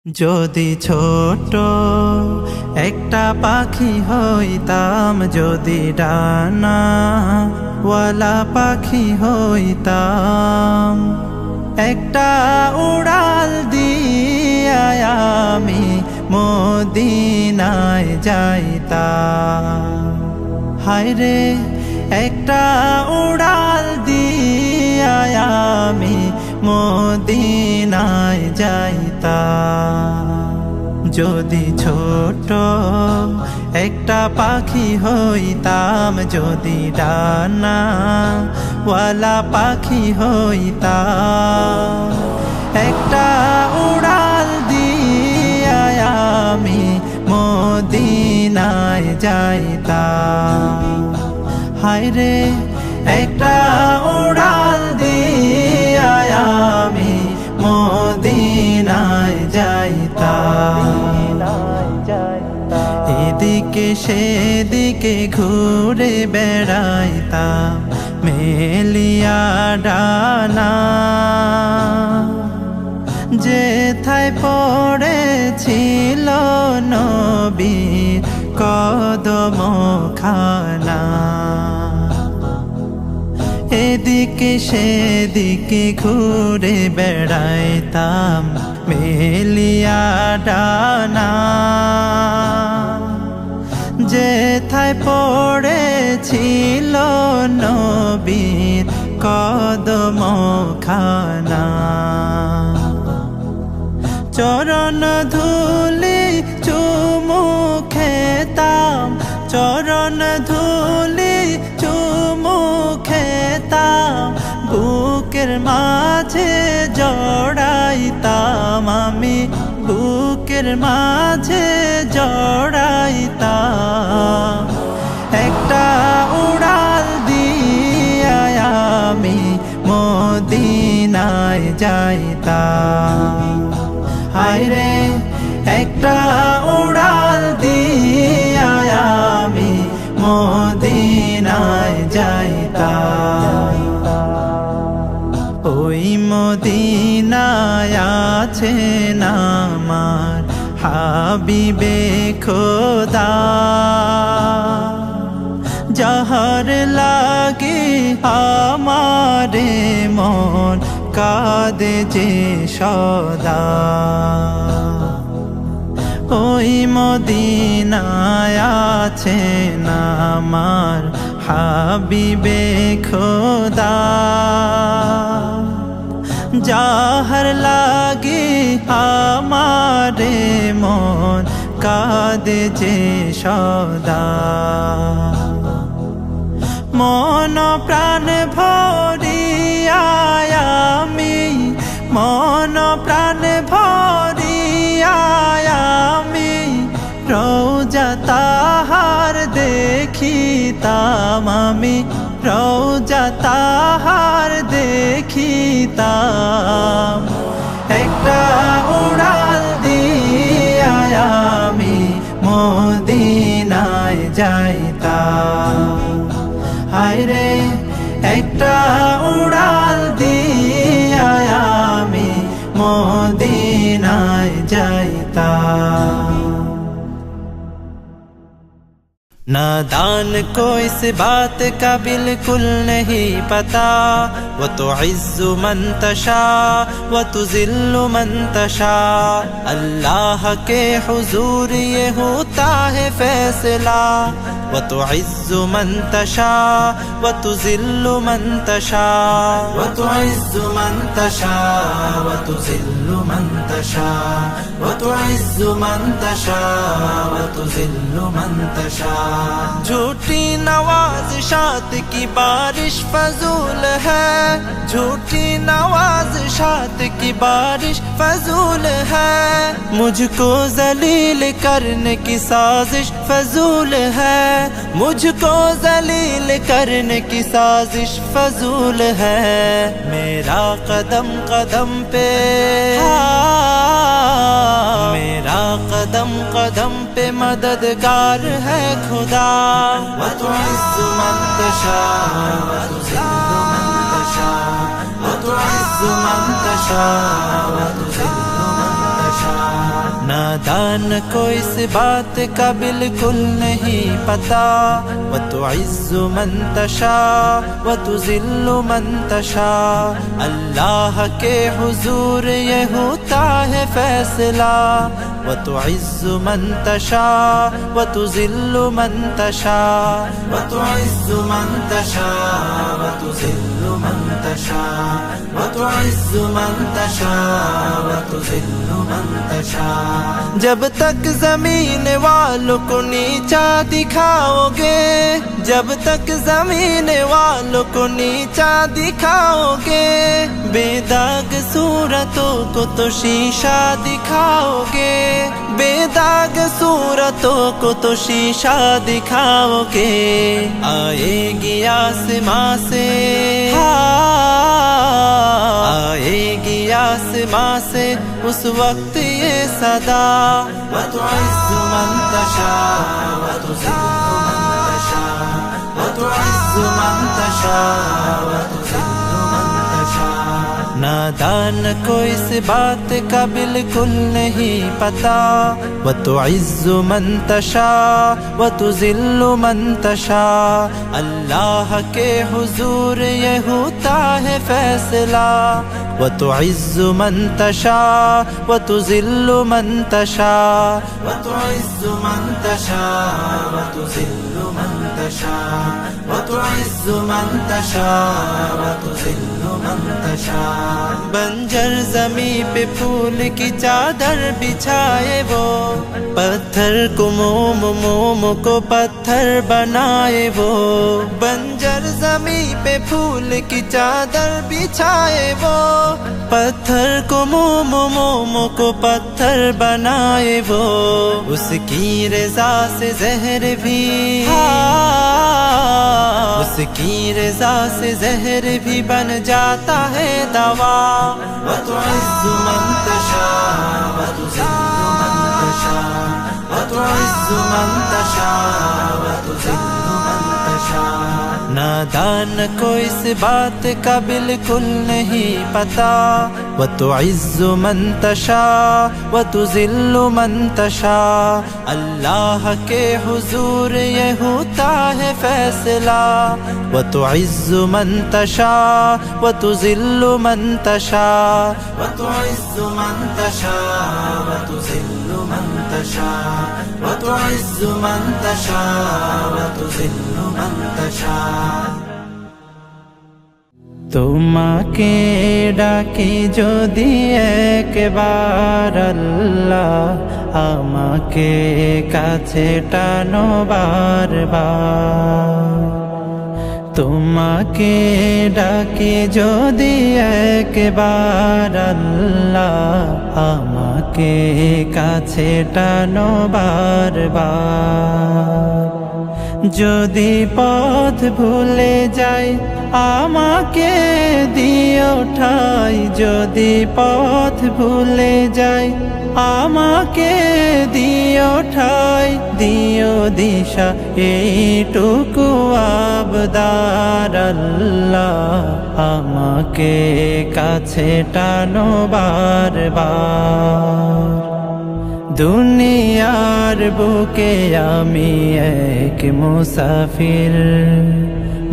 যদি ছোট একটা পাখি হইতাম, যদি ডানাওয়ালা পাখি হইতাম, একটা উড়াল দিয়া আমি মদিনায় যাইতাম। হায়রে একটা উড়াল দিয়া আমি মদিনায় যাইতাম। যদি ছোট একটা পাখি হইতাম, যদি ডানাওয়ালা পাখি হইতাম, একটা উড়াল দিয়া আমি মদিনায় যাইতাম। হায়রে একটা উড়াল দিয়া আমি মদিনায় যাইতাম। এদিকে সেদিকে ঘুরে বেড়াইতাম মেলিয়া ডানা, যেথায় পড়েছিল নবীর কদমখানা। এদিকে সেদিকে ঘুরে বেড়াইতাম মেলিয়া ডানা, যেথায় পড়েছিল নবীর কদমখানা। চরণ ধুলি চুমু খেতাম, চরণ ধুলি চুমু খেতাম, বুকের মাঝে জড়াইতাম আমি, বুকের মাঝে জড়াইতাম। একটা উড়াল দিয়া আমি মদিনায় যাইতাম। হায়রে একটা উড়াল দিয়া আমি মদিনায় যাইতাম। ওই মদিনায় আছেন আমার হাবিবে খোদা, যাহার লাগে আমারে মন কাঁদে যে সদা। ওই মদিনায় আছেন আমার হাবিবে খোদা, যাহার লাগে আমারে মন কাঁদে যে সদা। মন প্রাণ ভরিয়া আমি, মন প্রাণ ভরিয়া আমি রওজা তাহার দেখিতাম আমি, রওজা তাহার দেখিতাম। একটা উড়াল দিয়া আমি মদিনায় যাইতাম। হায়রে একটা উড়াল দিয়া আমি মদিনায় যাইতাম। नादान को इस बात का बिल्कुल नहीं पता, वो तो इज़्ज़ु मन तशा व तुज़िल्लु मन तशा। अल्लाह के हुजूर ये होता है फैसला, वो तो इज़्ज़ु मन तशा व तुज़िल्लु मन तशा, वो तो इज़्ज़ु मन तशा व तुज़िल्लु मन तशा, वो तो इज़्ज़ु मन तशा व तुज़िल्लु मन तशा। झूठी नवाज़िशात की बारिश फजूल है, झूठी नवाज़िशात की बारिश फजूल है। मुझको जलील करने की साजिश फजूल है, मुझको जलील करने की साजिश फजूल है। मेरा कदम कदम पे, मेरा कदम कदम पे मददगार है खुदा। व तुइज़्ज़ु मन तशा व तुज़िल्लु मन तशा, व तुइज़्ज़ु मन तशा व तुज़िल्लु मन तशा। नादान को इस बात का बिल्कुल नहीं पता व तुइज़्ज़ु मन तशा व तुज़िल्लु मन तशा। अल्लाह के हुजूर ये होता है फैसला व तुइज़्ज़ु मन तशा व तुज़िल्लु मन तशा व तुइज़्ज़ु मन तशा व तुज़िल्लु मन तशा व तुइज़्ज़ु मन तशा व तुज़िल्लु मन तशा। जब तक जमीन वालों को नीचा दिखाओगे, जब तक जमीन वालों को नीचा दिखाओगे, बेदाग सूरतों को तो शीशा दिखाओगे, बेदाग सूरतों को तो शीशा दिखाओगे। आएगी आसमां से, आएगी आसमां से उस वक्त ये सदा व तुइज़्ज़ु मन तशा व तुज़िल्लु मन तशा व तुइज़्ज़ु मन तशा व तुज़िल्लु मन तशा। नादान को इस बात का बिल्कुल नहीं पता व तुइज़्ज़ु मन तशा व तुज़िल्लु मन तशा। अल्लाह के हुजूर ये होता है फैसला व तुइज़्ज़ु मन तशा व तुज़िल्लु मन तशा व तुइज़्ज़ु मन तशा व तुज़िल्लु मन तशा व तुइज़्ज़ु मन तशा व तुज़िल्लु मन तशा। बंजर ज़मीं पे फूल की चादर बिछाए वो, पत्थर को मोम मोम को पत्थर बनाए वो। बंजर ज़मीं पे फूल की चादर बिछाए वो, पत्थर को मोम मोम को पत्थर बनाए वो। उसकी रज़ा से ज़हर भी, उसकी रज़ा से ज़हर भी बन जाता है दवा व तुइज़्ज़ु मन तशा व तुज़िल्लु मन तशा व तुइज़्ज़ु मन तशा व तुज़िल्लु मन तशा। नादान को इस बात का बिल्कुल नहीं पता व तुइज़्ज़ु मन तशा व तुज़िल्लु मन तशा। अल्लाह के हुजूर ये होता है फैसला व तुइज़्ज़ु मन तशा व तुज़िल्लु मन तशा व तुइज़्ज़ु मन तशा व तुज़िल्लु मन तशा व तुइज़्ज़ु मन तशा व तुज़िल्लु मन तशा। তোমাকে ডাকি যদি একবার আল্লাহ, আমাকে কাছে টানো বারবার। তোমাকে ডাকি যদি একবার আল্লাহ, আমাকে কাছে টানো বারবার। যদি পথ ভুলে যাই আমাকে দিও ঠাই, যদি পথ ভুলে যাই আমাকে দিও ঠাই, দিও দিশা এইটুকু আবদার আল্লাহ, আমাকে কাছে টানো বারবার। দুনিয়ার বুকে আমি এক মুসাফির,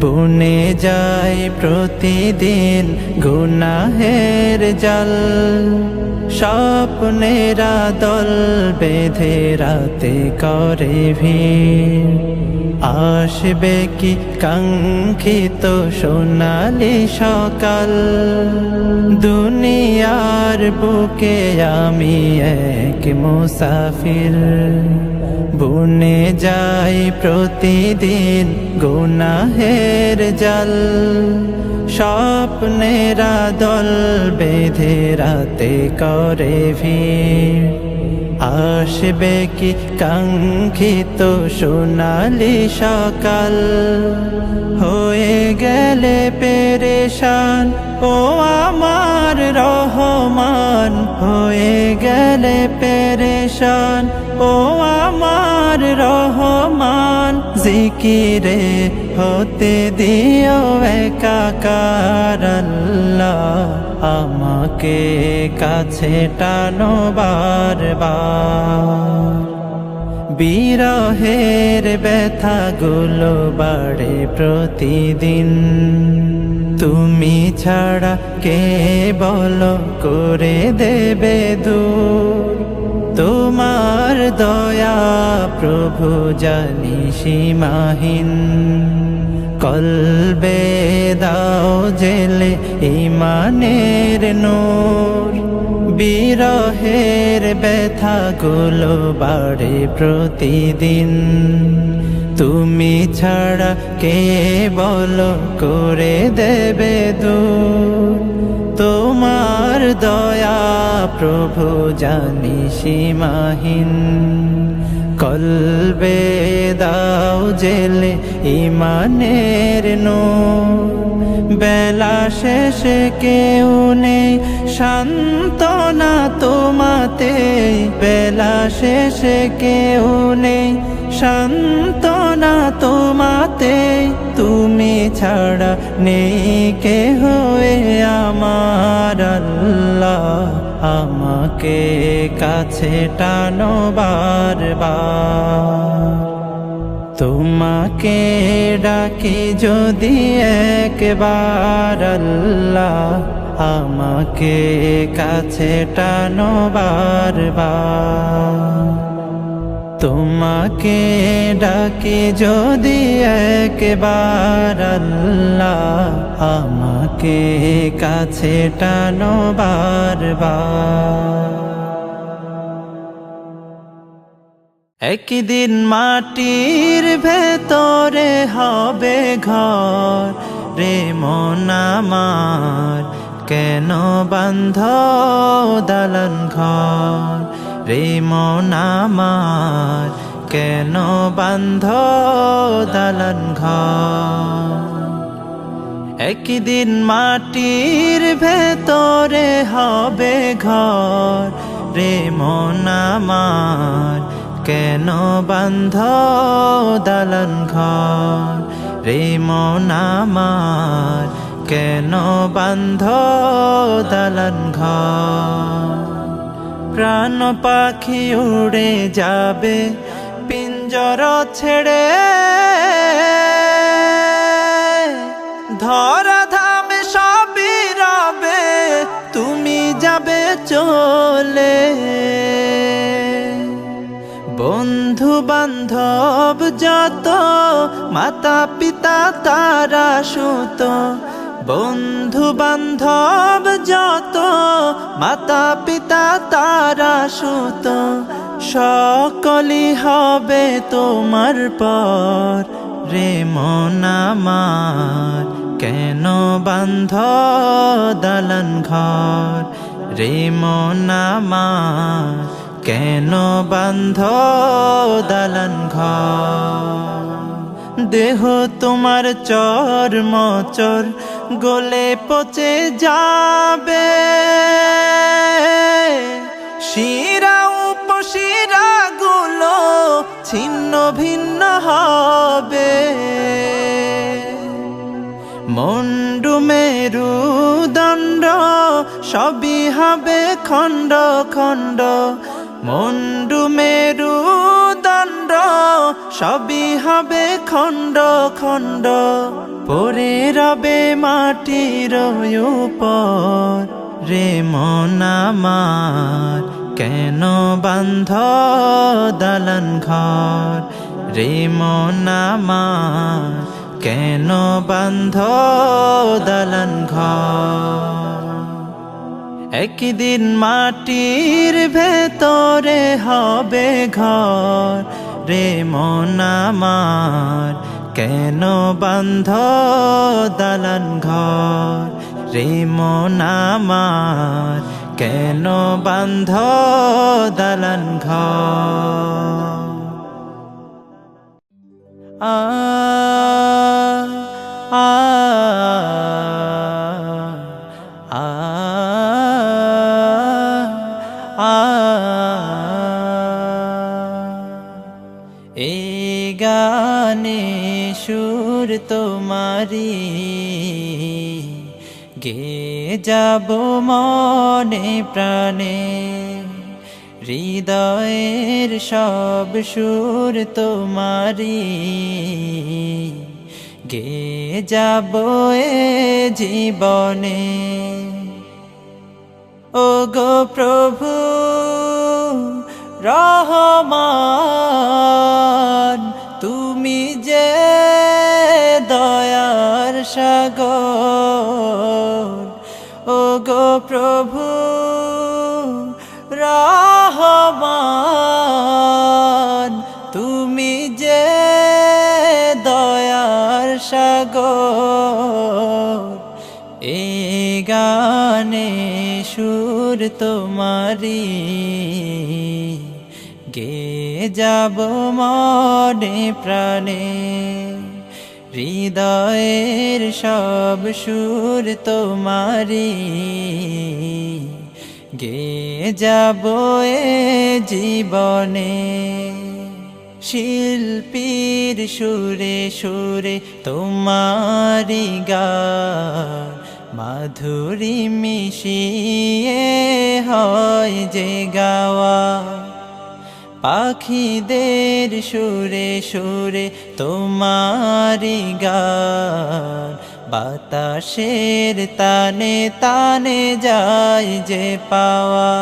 বুনে যাই প্রতিদিন গুনাহের জাল। স্বপ্নেরা দল বেঁধে রাতে করে ভিড়, আসবে কি কাঙ্ক্ষিত সোনালি সকাল। দুনিয়ার বুকে আমি এক মুসাফির, বুনে যাই প্রতিদিন গুনাহের জাল। স্বপ্নেরা দল বেঁধে রাতে করে ভিড়, আসবে কি কাঙ্ক্ষিত সোনালি সকাল। হয়ে গেলে পেরেশান ও আমার রহমান, হয়ে গেলে পেরেশান ও আমার রহমান। জিকিরে হতে দিও একাকার আল্লাহ, আমাকে কাছে টানো বারবার। বিরহের ব্যথাগুলো বাড়ে প্রতিদিন, তুমি ছাড়া কে বলো করে দেবে দূর। তোমার দয়া প্রভু জানি সীমাহীন, কলবে দাও জেলে ঈমানের নূর। বিরহের ব্যথাগুলো বাড়ে প্রতিদিন, তুমি ছাড়া কে বলো করে দেবে দূর। তোমার দয়া প্রভু জানি সীমাহীন, কলবে দাও জেলে ঈমানের নূর। বেলা শেষে কেউ নেই সান্ত্বনা তোমাতে, বেলা শেষে কেউ নেই সান্ত্বনা তোমাতে। তুমি ছাড়া নেই কেহ আমার আল্লাহ, আমাকে কাছে টানো বারবার। তোমাকে ডাকি যদি একবার আল্লাহ, আমাকে কাছে টানো বারবার। তোমাকে ডাকি যদি একবার আল্লাহ, আমাকে কাছে টানো বারবার। একদিন মাটির ভেতরে হবে ঘর রে মন আমার, কেন বান্ধ দালান ঘর রে মন আমার, কেন বান্ধ দালান ঘর। একদিন মাটির ভেতরে হবে ঘর রে মন আমার, কেন বান্ধ দালান ঘর রে মন আমার, কেন বান্ধ দালান ঘর। প্রাণ পাখি উড়ে যাবে পিঞ্জর ছেড়ে, ধরা ধামে সবই রবে তুমি যাবে চলে। বন্ধু বান্ধব যত মাতা পিতা তারা সুত, বন্ধু বান্ধব যত মাতা পিতা তারা সুত, সকলই হবে তোমার পর রে মন আমার, কেন বান্ধ দালান ঘর রে মন আমার, কেন বান্ধ দালান ঘর। দেহ তোমার চর্ম চর গলে পচে যাবে, শিরা উপশিরা গুলো ছিন্ন ভিন্ন হবে। মন্ডু মেরুদণ্ড সবই হবে খণ্ড খণ্ড, মন্ডু মেরুদণ্ড সবই হবে খণ্ড খণ্ড। পরে রবে মাটির উপর রে মন আমার, কেন বান্ধ দালান ঘর রে মন আমার, কেন বান্ধ দালান ঘর। একদিন মাটির ভেতরে হবে ঘর রে মন আমার, কেন বান্ধ দালান ঘর রে মন আমার, কেন বান্ধ দালান ঘর। আ আ আ আ এই গানে সুর তোমারি, গেয়ে যাব মনে প্রাণে হৃদয়ের সব সুর তোমারি গেয়ে যাব এ জীবনে ও গো প্রভু রহমান তুমি যে দয়ার সাগর ও গো প্রভু রহমান তুমি যে দয়ার সাগর এ গানে সুর তোমারি গেয়ে যাব মনে প্রাণে হৃদয়ের সব সুর তোমারি গেয়ে যাব এ জীবনে শিল্পীর সুরে সুরে তোমারি গান মাধুরী মিশিয়ে হয় যে গাওয়া পাখিদের সুরে সুরে তোমারি গান বাতাসের তানে তানে যায় যে পাওয়া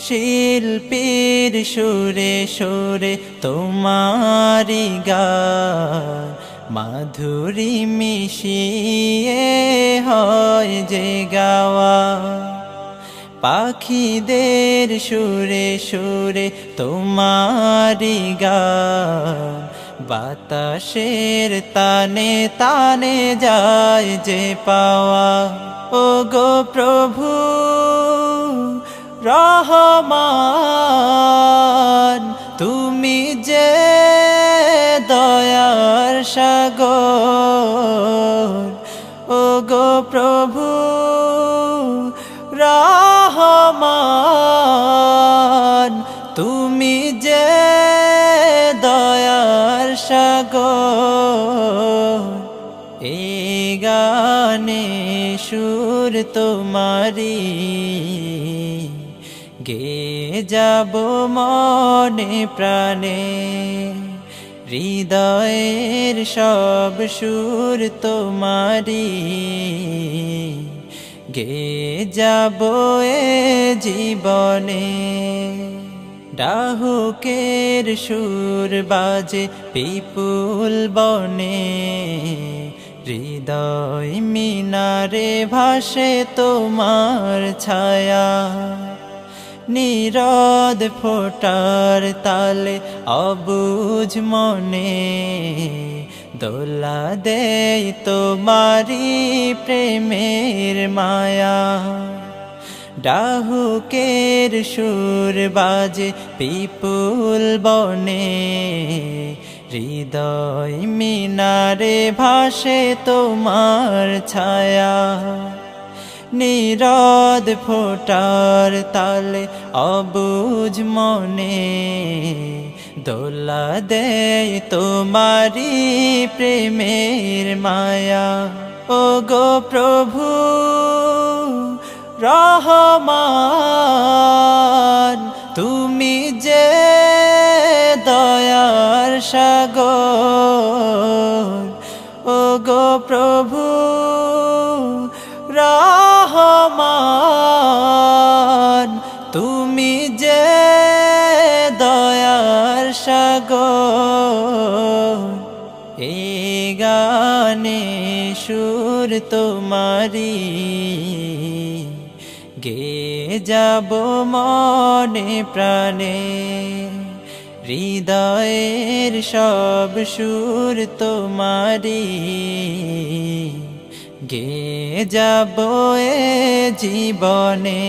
শিল্পীর সুরে সুরে তোমারি গান মাধুরী মিশিয়ে হয় যে গাওয়া পাখিদের সুরে সুরে তোমারি গান বাতাসের তানে তানে যায় যে পাওয়া ও গো প্রভু রহমান তুমি যে দয়ার সাগর ও গো প্রভু রহমান তুমি যে দয়ার সাগর এই গানে সুর তোমারি গেয়ে যাব মনে প্রাণে হৃদয়ের সব সুর তোমারি গেয়ে যাব এ জীবনে ডাহুকের সুর বাজে পিপুল বনে হৃদয় মিনারে ভাসে তোমার ছায়া নীরদ ফোটার তালে অবুঝ মনে দোলা দেয় তোমারি প্রেমের মায়া ডাহুকের সুর বাজে পিপুল বনে হৃদয় মিনারে ভাসে তোমার ছায়া নীরদ ফোটার তালে অবুঝ মনে দোলা দেয় তোমারি প্রেমের মায়া ও গো প্রভু রহমান তুমি যে দয়ার সাগর ও গো প্রভু রহমান তুমি যে দয়ার সাগর এই গানে সুর তোমারি গেয়ে যাব মনে প্রাণে হৃদয়ের সব সুর তোমারি গেয়ে যাব এ জীবনে।